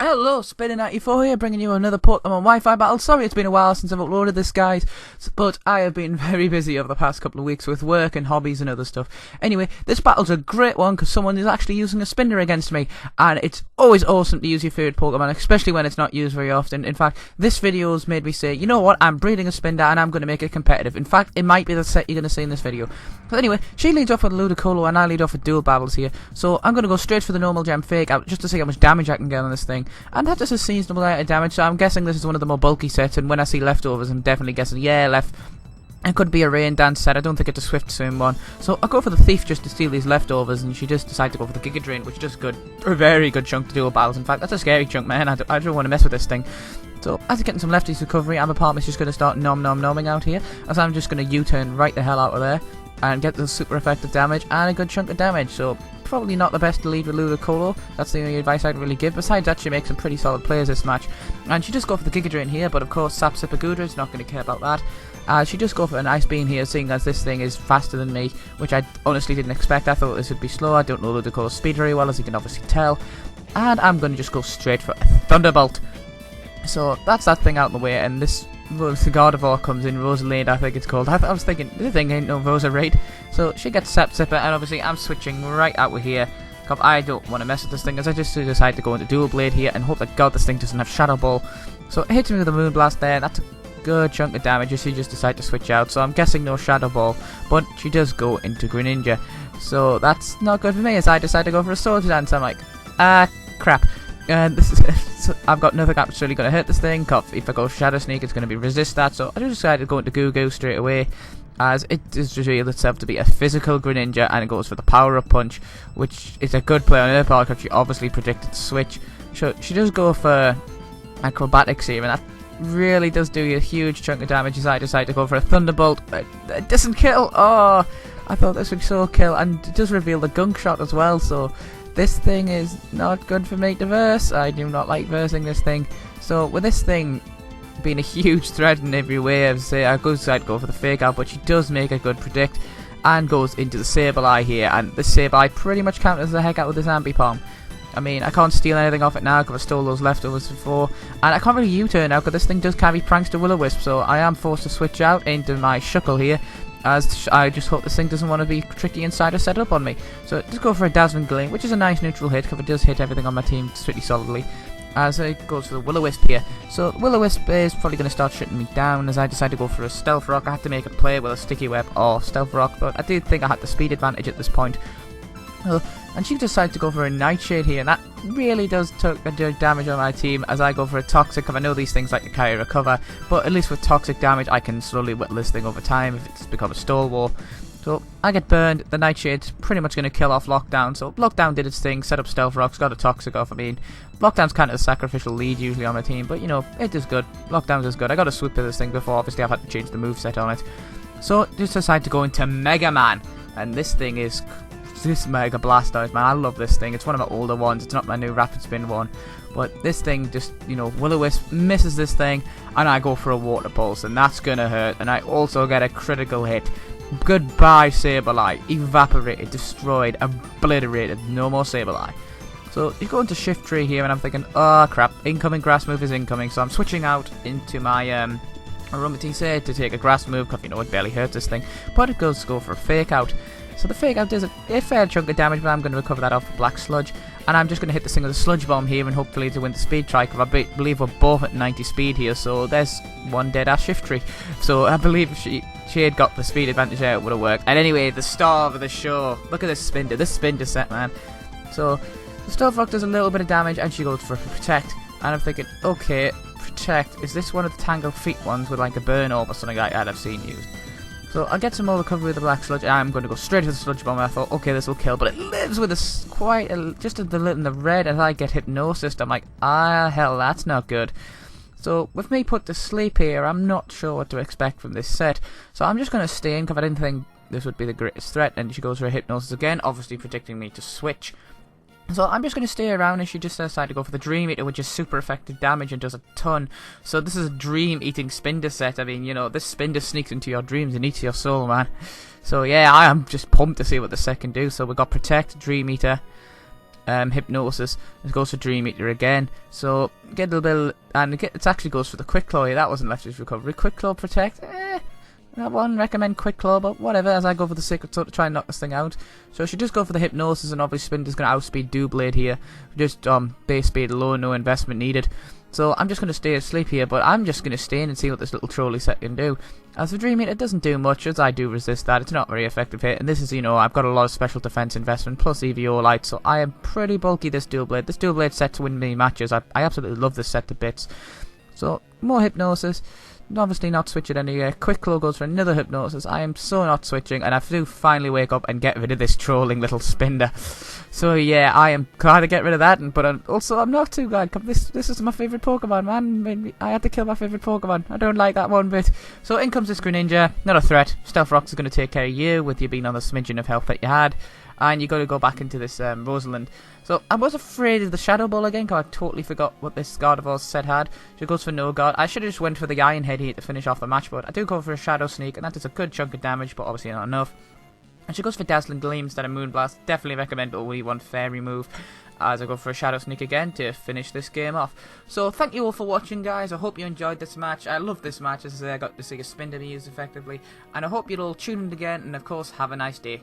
Hello, Spinda94 here, bringing you another Pokemon Wi-Fi battle. Sorry it's been a while since I've uploaded this, guys, but I have been very busy over the past couple of weeks with work and hobbies and other stuff. Anyway, this battle's a great one because someone is actually using a Spinda against me, and it's always awesome to use your favourite Pokemon, especially when it's not used very often. In fact, this video's made me say, you know what, I'm breeding a Spinda and I'm going to make it competitive. In fact, it might be the set you're going to see in this video. But anyway, she leads off with Ludicolo and I lead off with dual battles here, so I'm going to go straight for the normal gem fake out just to see how much damage I can get on this thing. And that just a seasonable amount of damage, so I'm guessing this is one of the more bulky sets, and when I see leftovers I'm definitely guessing, yeah, it could be a Rain Dance set. I don't think it's a Swift Swim one. So I'll go for the Thief just to steal these leftovers, and she just decided to go for the Giga Drain, which does good, a very good chunk to dual battles. In fact, that's a scary chunk, man. I don't want to mess with this thing. So as I'm getting some lefties recovery, Amapartment's just going to start nomming out here, as I'm just going to U-turn right the hell out of there, and get the super effective damage, and a good chunk of damage. So probably not the best to lead with Ludicolo. That's the only advice I'd really give. Besides that, she makes some pretty solid plays this match. And she just go for the Giga Drain here, but of course Sap Sipagudra is not going to care about that. She just go for an Ice Beam here, seeing as this thing is faster than me, which I honestly didn't expect. I thought this would be slow. I don't know Ludicolo's speed very well, as you can obviously tell. And I'm going to just go straight for a Thunderbolt. So that's that thing out of the way, and this Gardevoir comes in, Rosalade I think it's called. I was thinking, this thing ain't no Roserade. So she gets Sap Sipper, and obviously I'm switching right out with here. I don't want to mess with this thing, as I just decide to go into Dual Blade here and hope that God this thing doesn't have Shadow Ball. So it hits me with a Moonblast there, and that's a good chunk of damage as she just decided to switch out. So I'm guessing no Shadow Ball, but she does go into Greninja. So that's not good for me, as I decide to go for a Sword Dance. I'm like, crap. This is I've got nothing that's really going to hurt this thing. If I go Shadow Sneak, it's going to be resist that. So I just decided to go into Goo Goo straight away, as it does reveal itself to be a physical Greninja, and it goes for the Power Up Punch, which is a good play on her part because she obviously predicted switch. So she does go for Acrobatics here, and that really does do you a huge chunk of damage, as I decide to go for a Thunderbolt. It doesn't kill. Oh, I thought this would so kill, and it does reveal the Gunk Shot as well. So this thing is not good for me to verse. I do not like versing this thing. So with this thing being a huge threat in every way, I would say I go for the Fake Out, but she does make a good predict and goes into the Sableye here, and the Sableye pretty much counters the heck out with this Ambipom. I mean, I can't steal anything off it now because I stole those leftovers before, and I can't really U-turn now because this thing does carry Prankster Will-O-Wisp, so I am forced to switch out into my Shuckle here, as I just hope this thing doesn't want to be tricky inside or set up on me. So just go for a Dazzling Gleam, which is a nice neutral hit because it does hit everything on my team pretty solidly, as it goes for the Will-O-Wisp here. So Will-O-Wisp is probably going to start shutting me down, as I decide to go for a Stealth Rock. I had to make a play with a Sticky Web or Stealth Rock, but I did think I had the speed advantage at this point. And she decided to go for a Nightshade here, and that really does take damage on my team, as I go for a Toxic, because I know these things like to carry Recover, but at least with Toxic damage I can slowly whittle this thing over time if it's become a Stalwart. So I get burned, the Nightshade's pretty much going to kill off Lockdown, so Lockdown did its thing, set up Stealth Rocks, got a Toxic off. I mean, Lockdown's kind of a sacrificial lead usually on my team, but you know, it is good. Lockdown is good. I got a Swoop to this thing before, obviously I've had to change the moveset on it. So just decide to go into Mega Man, and this thing is this Mega Blastoise, man. I love this thing. It's one of my older ones. It's not my new Rapid Spin one. But this thing just, you know, Will-O-Wisp misses this thing, and I go for a Water Pulse, and that's gonna hurt. And I also get a critical hit. Goodbye, Sableye. Evaporated, destroyed, obliterated. No more Sableye. So you go into Shift Tree here, and I'm thinking, oh crap, incoming Grass move is incoming. So I'm switching out into my Aromatisse to take a Grass move, because you know it barely hurts this thing. But it goes to go for a Fake Out. So the Fake Out does a fair chunk of damage, but I'm going to recover that off with Black Sludge. And I'm just going to hit this thing with a Sludge Bomb here, and hopefully to win the speed try, because I believe we're both at 90 speed here. So there's one dead-ass Shift Tree. So I believe if she had got the speed advantage there, it would have worked. And anyway, the star of the show. Look at this Spinda set, man. So the Stealth Rock does a little bit of damage, and she goes for Protect. And I'm thinking, okay, Protect. Is this one of the Tangled Feet ones with like a Burn Orb or something like that I've seen used? So I'll get some more recovery with the Black Sludge. I'm going to go straight for the Sludge Bomb. I thought, okay, this will kill, but it lives with us just a little in the red, and I get Hypnosis. I'm like, hell, that's not good. So with me put to sleep here, I'm not sure what to expect from this set. So I'm just going to stay in, because I didn't think this would be the greatest threat. And she goes for a Hypnosis again, obviously predicting me to switch. So I'm just going to stay around, and she just decided to go for the Dream Eater, which is super effective damage and does a ton. So this is a dream-eating Spinda set. I mean, you know, this Spinda sneaks into your dreams and eats your soul, man. So yeah, I am just pumped to see what the set can do. So we got Protect, Dream Eater, Hypnosis. It goes for Dream Eater again. So get a little bit, and it actually goes for the Quick Claw. That wasn't Lefty's Recovery. Quick Claw Protect. I wouldn't recommend Quick Claw, but whatever, as I go for the Sacred Sword to try and knock this thing out. So I should just go for the Hypnosis, and obviously Spinda's going to outspeed Doublade here. Just base speed alone, no investment needed. So I'm just going to stay asleep here, but I'm just going to stay in and see what this little trolley set can do. As for Dream Eater, it doesn't do much, as I do resist that. It's not very effective hit, and this is, I've got a lot of special defense investment, plus EVO Light, so I am pretty bulky, this Doublade. This Doublade set to win me matches. I absolutely love this set to bits. So, more Hypnosis. Obviously not switch it anywhere. Quick Claw goes for another Hypnosis. I am so not switching, and I do finally wake up and get rid of this trolling little Spinda. So yeah, I am glad to get rid of that, but also I'm not too glad. This is my favourite Pokemon, man. I had to kill my favourite Pokemon. I don't like that one bit. So in comes this Greninja. Not a threat. Stealth Rocks is going to take care of you, with you being on the smidgen of health that you had. And you got to go back into this Rosalind. So I was afraid of the Shadow Ball again, because I totally forgot what this Gardevoir set had. So it goes for No Guard. I should have just went for the Iron Head here to finish off the match, but I do go for a Shadow Sneak, and that does a good chunk of damage, but obviously not enough. And she goes for Dazzling Gleam instead of Moonblast. Definitely recommend only one Fairy move, as I go for a Shadow Sneak again to finish this game off. So thank you all for watching, guys. I hope you enjoyed this match. I love this match, as I got to see a Spinda be used effectively. And I hope you'll all tune in again, and of course, have a nice day.